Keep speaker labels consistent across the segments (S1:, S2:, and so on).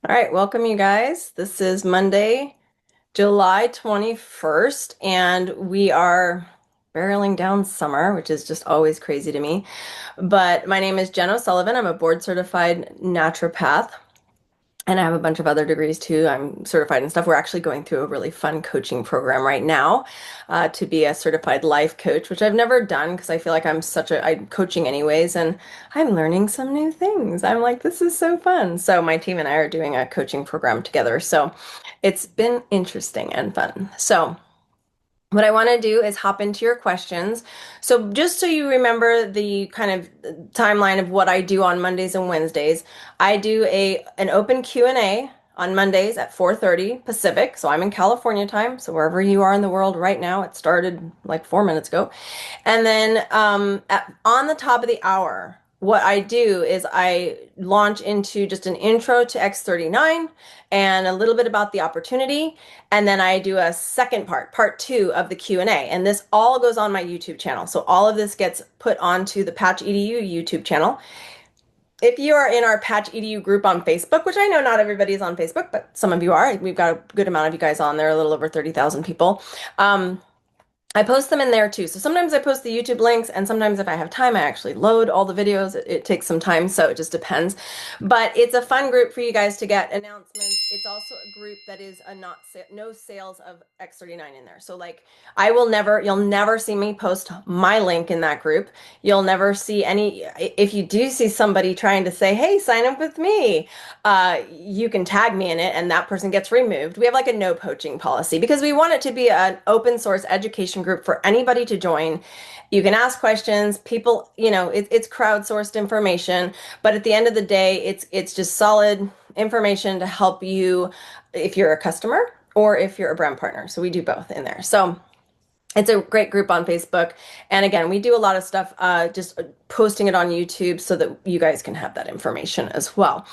S1: All right, welcome you guys. This is Monday, July 21st, and we are barreling down summer, which is just always crazy to me. But my name is Jen O'Sullivan. I'm a board certified naturopath, and I have a bunch of other degrees too. I'm certified and stuff. We're actually going through a really fun coaching program right now to be a certified life coach, which I've never done because I feel like I'm coaching anyways, and I'm learning some new things. I'm like, this is so fun. So my team and I are doing a coaching program together. So it's been interesting and fun. So what I want to do is hop into your questions. So just so you remember the kind of timeline of what I do on Mondays and Wednesdays, I do an open Q&A on Mondays at 4:30 Pacific. So I'm in California time. So wherever you are in the world right now, it started like 4 minutes ago. And then on the top of the hour, what I do is I launch into just an intro to X39 and a little bit about the opportunity. And then I do a second part two of the Q&A. And this all goes on my YouTube channel. So all of this gets put onto the Patch EDU YouTube channel. If you are in our Patch EDU group on Facebook, which I know not everybody's on Facebook, but some of you are, we've got a good amount of you guys on there, a little over 30,000 people. I post them in there too. So sometimes I post the YouTube links, and sometimes if I have time, I actually load all the videos. It takes some time, so it just depends. But it's a fun group for you guys to get announcements. It's also a group that is no sales of X39 in there. So like you'll never see me post my link in that group. You'll never see if you do see somebody trying to say, hey, sign up with me, you can tag me in it and that person gets removed. We have like a no poaching policy because we want it to be an open source education group for anybody to join. You can ask questions. People, it's crowdsourced information, but at the end of the day, it's just solid information to help you if you're a customer or if you're a brand partner. So we do both in there. So it's a great group on Facebook. And again, we do a lot of stuff, just posting it on YouTube so that you guys can have that information as well.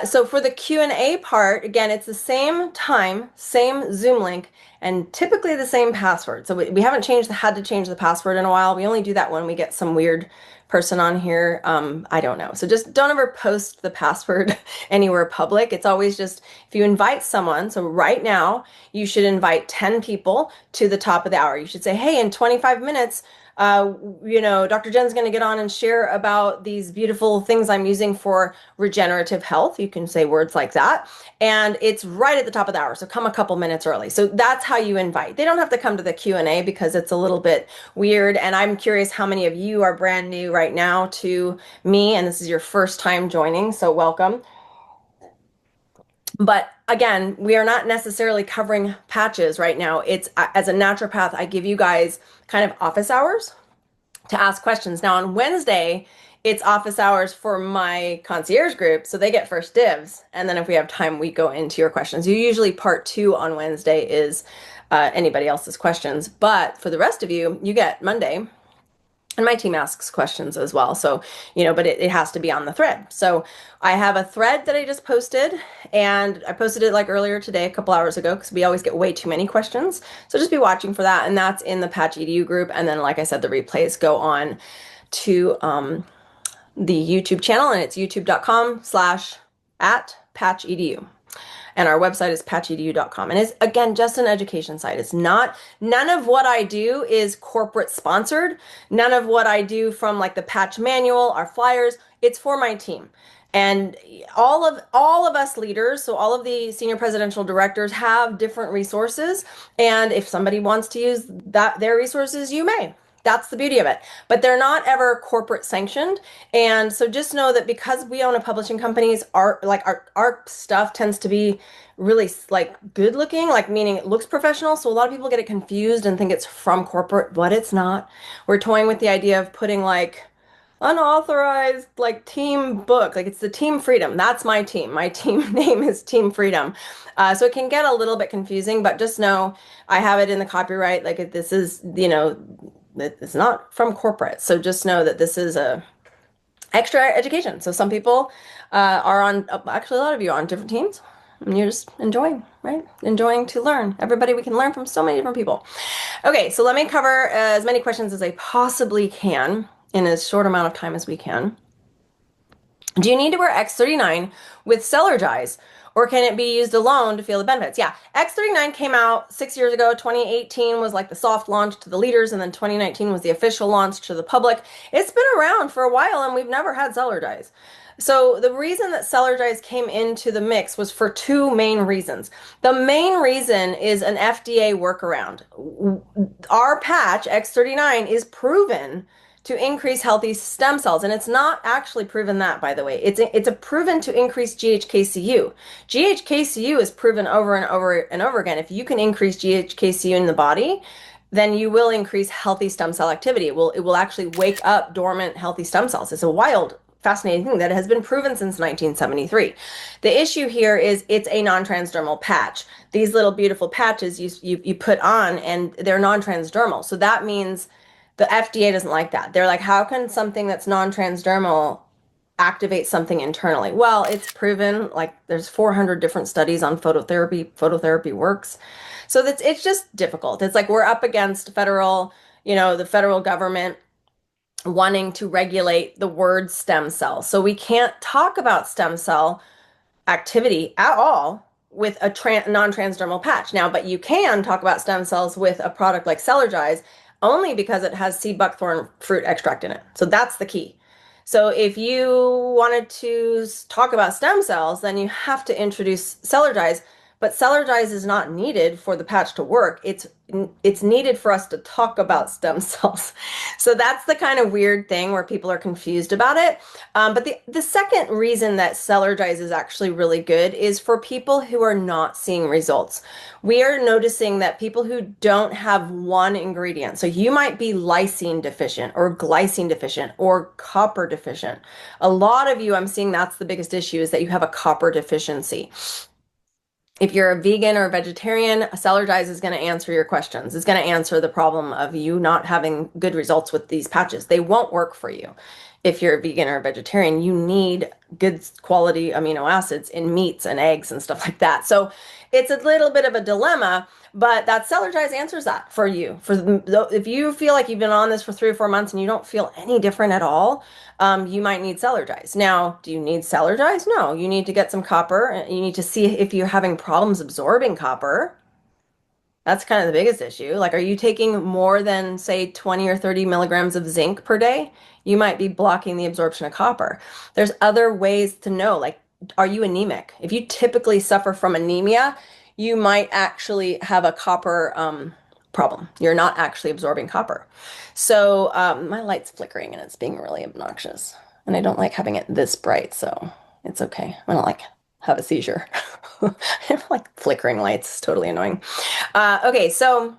S1: So for the Q&A part, again, it's the same time, same Zoom link, and typically the same password. So we haven't had to change the password in a while. We only do that when we get some weird person on here. I don't know. So just don't ever post the password anywhere public. It's always just if you invite someone. So right now you should invite 10 people to the top of the hour. You should say, hey, in 25 minutes, Dr. Jen's going to get on and share about these beautiful things I'm using for regenerative health. You can say words like that. And it's right at the top of the hour. So come a couple minutes early. So that's how you invite. They don't have to come to the Q&A because it's a little bit weird. And I'm curious how many of you are brand new right now to me. And this is your first time joining. So welcome. But again, we are not necessarily covering patches right now. It's as a naturopath, I give you guys kind of office hours to ask questions. Now on Wednesday, it's office hours for my concierge group, so they get first dibs. And then if we have time, we go into your questions. Usually part two on Wednesday is anybody else's questions. But for the rest of you, you get Monday. And my team asks questions as well. So, but it has to be on the thread. So I have a thread that I just posted, and I posted it like earlier today, a couple hours ago, because we always get way too many questions. So just be watching for that. And that's in the Patch EDU group. And then, like I said, the replays go on to the YouTube channel, and it's youtube.com/@patchedu. And our website is patchedu.com. And it's, again, just an education site. None of what I do is corporate sponsored. None of what I do from like the patch manual, our flyers, it's for my team. And all of us leaders, so all of the senior presidential directors have different resources. And if somebody wants to use their resources, you may. That's the beauty of it. But they're not ever corporate sanctioned. And so just know that because we own a publishing company, our stuff tends to be really like good looking, like meaning it looks professional. So a lot of people get it confused and think it's from corporate, but it's not. We're toying with the idea of putting like unauthorized like team book, like it's the Team Freedom. That's my team. My team name is Team Freedom. So it can get a little bit confusing, but just know I have it in the copyright. Like this is, it's not from corporate. So just know that this is a extra education. So some people are on, actually a lot of you are on different teams, and you're just enjoying, right? Enjoying to learn. Everybody, we can learn from so many different people. Okay, so let me cover as many questions as I possibly can in as short amount of time as we can. Do you need to wear X39 with Cellergize, Or can it be used alone to feel the benefits? Yeah, X39 came out 6 years ago. 2018 was like the soft launch to the leaders, and then 2019 was the official launch to the public. It's been around for a while, and we've never had cellar dyes. So the reason that cellar dyes came into the mix was for two main reasons. The main reason is an FDA workaround. Our patch, X39, is proven to increase healthy stem cells. And it's not actually proven that, by the way. It's a proven to increase GHKCU. GHKCU is proven over and over and over again. If you can increase GHKCU in the body, then you will increase healthy stem cell activity. It will actually wake up dormant healthy stem cells. It's a wild, fascinating thing that has been proven since 1973. The issue here is it's a non-transdermal patch. These little beautiful patches you put on, and they're non-transdermal. So that means the FDA doesn't like that. They're like, how can something that's non-transdermal activate something internally? Well, it's proven, like there's 400 different studies on phototherapy. Phototherapy works. So it's just difficult. It's like we're up against the federal government wanting to regulate the word stem cell. So we can't talk about stem cell activity at all with a non-transdermal patch. Now, but you can talk about stem cells with a product like cellar dyes only because it has seed buckthorn fruit extract in it. So that's the key. So if you wanted to talk about stem cells, then you have to introduce cellar dyes. But cellar dyes is not needed for the patch to work. It's needed for us to talk about stem cells. So that's the kind of weird thing where people are confused about it. But the second reason that cellar dyes is actually really good is for people who are not seeing results. We are noticing that people who don't have one ingredient, so you might be lysine deficient or glycine deficient or copper deficient. A lot of you, I'm seeing that's the biggest issue, is that you have a copper deficiency. If you're a vegan or a vegetarian, cellar dyes is going to answer your questions. It's going to answer the problem of you not having good results with these patches. They won't work for you. If you're a vegan or a vegetarian, you need good quality amino acids in meats and eggs and stuff like that. So it's a little bit of a dilemma, but that cellar dyes answers that for you. If you feel like you've been on this for 3 or 4 months and you don't feel any different at all, you might need cellar dyes. Now, do you need cellar dyes? No, you need to get some copper. You need to see if you're having problems absorbing copper. That's kind of the biggest issue. Like, are you taking more than, say, 20 or 30 milligrams of zinc per day? You might be blocking the absorption of copper. There's other ways to know, like, are you anemic? If you typically suffer from anemia, you might actually have a copper problem. You're not actually absorbing copper. So my light's flickering and it's being really obnoxious. And I don't like having it this bright, so it's okay. I don't like have a seizure. Like flickering lights, it's totally annoying. Okay, so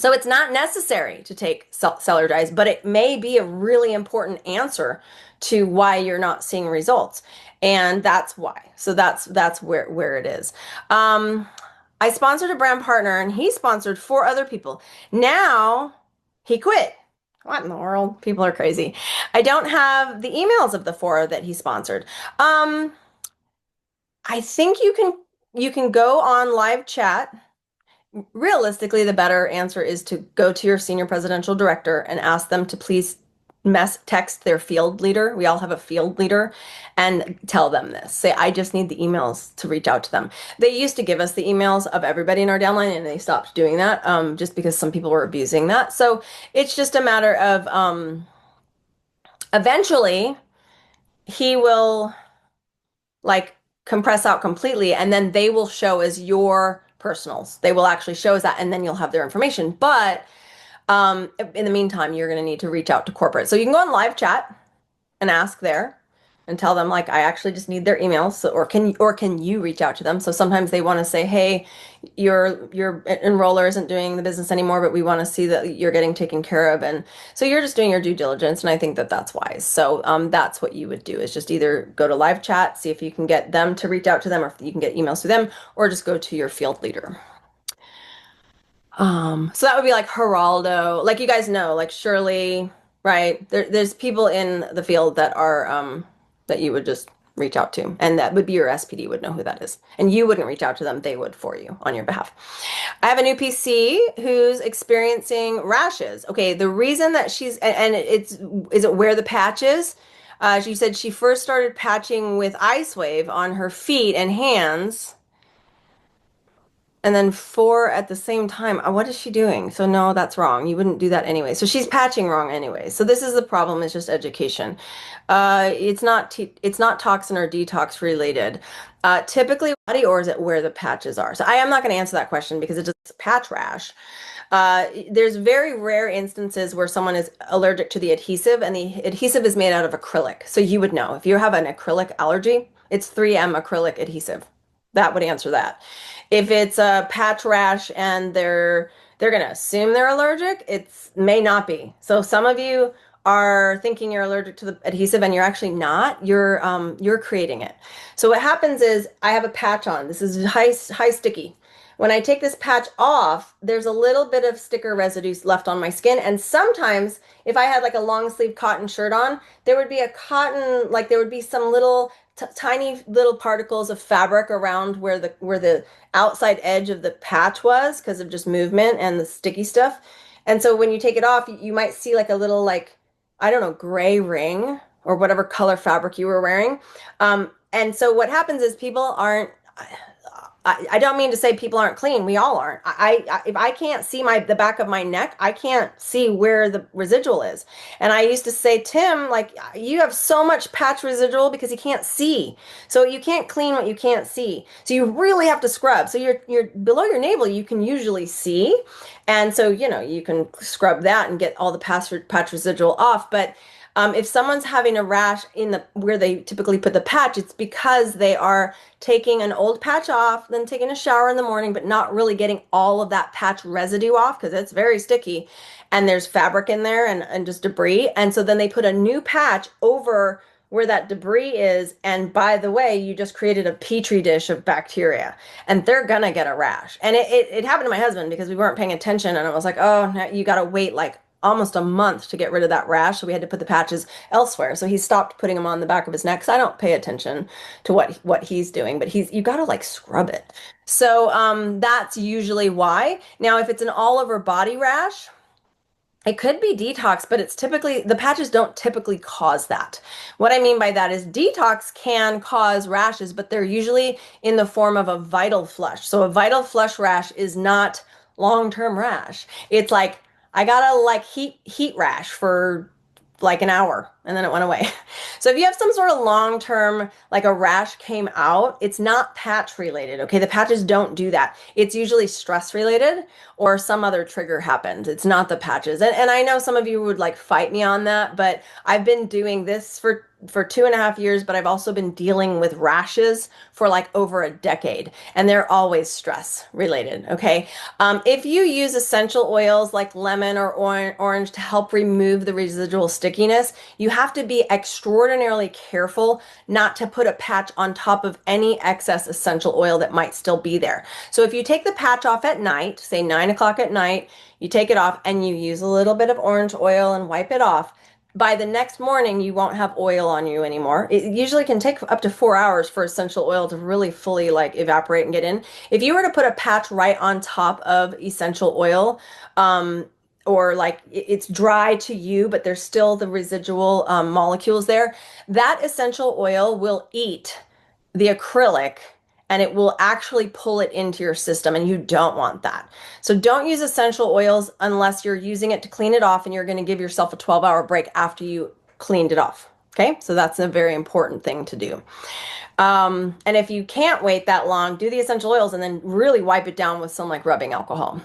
S1: it's not necessary to take cellar dyes, but it may be a really important answer to why you're not seeing results. And that's why. So that's where it is. I sponsored a brand partner and he sponsored 4 other people. Now he quit. What in the world? People are crazy. I don't have the emails of the 4 that he sponsored. I think you can go on live chat. Realistically, the better answer is to go to your senior presidential director and ask them to please text their field leader. We all have a field leader, and tell them this. Say, I just need the emails to reach out to them. They used to give us the emails of everybody in our downline, and they stopped doing that just because some people were abusing that. So it's just a matter of eventually he will like compress out completely, and then they will show as your personals. They will actually show as that, and then you'll have their information. But in the meantime, you're going to need to reach out to corporate. So you can go on live chat and ask there and tell them, like, I actually just need their emails. So, or can you reach out to them? So sometimes they want to say, hey, your enroller isn't doing the business anymore, but we want to see that you're getting taken care of. And so you're just doing your due diligence. And I think that that's wise. So that's what you would do, is just either go to live chat, see if you can get them to reach out to them, or if you can get emails to them, or just go to your field leader. So that would be like Geraldo, like you guys know, like Shirley, right? There's people in the field that are that you would just reach out to, and that would be your SPD would know who that is. And you wouldn't reach out to them, they would for you on your behalf. I have a new PC who's experiencing rashes. Okay, the reason that she's, and is it where the patch is? She said she first started patching with LIFEWAVE on her feet and hands, and then four at the same time. What is she doing? So no, that's wrong. You wouldn't do that anyway. So she's patching wrong anyway. So this is the problem. It's just education. It's not toxin or detox related. Typically, body, or is it where the patches are? So I am not going to answer that question because it's just patch rash. There's very rare instances where someone is allergic to the adhesive, and the adhesive is made out of acrylic. So you would know if you have an acrylic allergy, it's 3M acrylic adhesive. That would answer that. If it's a patch rash and they're going to assume they're allergic, it may not be. So some of you are thinking you're allergic to the adhesive and you're actually not. You're creating it. So what happens is I have a patch on. This is high sticky. When I take this patch off, there's a little bit of sticker residues left on my skin. And sometimes if I had like a long sleeve cotton shirt on, there would be a cotton, like there would be some little tiny little particles of fabric around where the outside edge of the patch was because of just movement and the sticky stuff. And so when you take it off, you might see like a little like, I don't know, gray ring or whatever color fabric you were wearing. And so what happens is people aren't, I don't mean to say people aren't clean. We all aren't. If I can't see the back of my neck, I can't see where the residual is. And I used to say, Tim, like you have so much patch residual because you can't see. So you can't clean what you can't see. So you really have to scrub. So you're below your navel, you can usually see. And so, you can scrub that and get all the patch residual off. But if someone's having a rash where they typically put the patch, it's because they are taking an old patch off, then taking a shower in the morning, but not really getting all of that patch residue off because it's very sticky and there's fabric in there and just debris. And so then they put a new patch over where that debris is. And by the way, you just created a petri dish of bacteria and they're gonna get a rash. And it happened to my husband because we weren't paying attention and I was like, oh, now you gotta wait like almost a month to get rid of that rash. So we had to put the patches elsewhere. So he stopped putting them on the back of his neck. So I don't pay attention to what he's doing, but you got to like scrub it. So that's usually why. Now, if it's an all over body rash, it could be detox, but the patches don't typically cause that. What I mean by that is detox can cause rashes, but they're usually in the form of a vital flush. So a vital flush rash is not long-term rash. It's like I got a like heat rash for like an hour and then it went away. So if you have some sort of long-term, like a rash came out, it's not patch related. Okay. The patches don't do that. It's usually stress related or some other trigger happened. It's not the patches. And I know some of you would like fight me on that, but I've been doing this for 2.5 years, but I've also been dealing with rashes for like over a decade, and they're always stress related. Okay. If you use essential oils like lemon or orange to help remove the residual stickiness, you have to be extraordinarily careful not to put a patch on top of any excess essential oil that might still be there. So if you take the patch off at night, say 9 o'clock at night, you take it off and you use a little bit of orange oil and wipe it off. By the next morning, you won't have oil on you anymore. It usually can take up to 4 hours for essential oil to really fully like evaporate and get in. If you were to put a patch right on top of essential oil, or like it's dry to you, but there's still the residual molecules there, that essential oil will eat the acrylic and it will actually pull it into your system, and you don't want that. So don't use essential oils unless you're using it to clean it off and you're going to give yourself a 12-hour break after you cleaned it off. Okay, so that's a very important thing to do. And if you can't wait that long, do the essential oils and then really wipe it down with some like rubbing alcohol.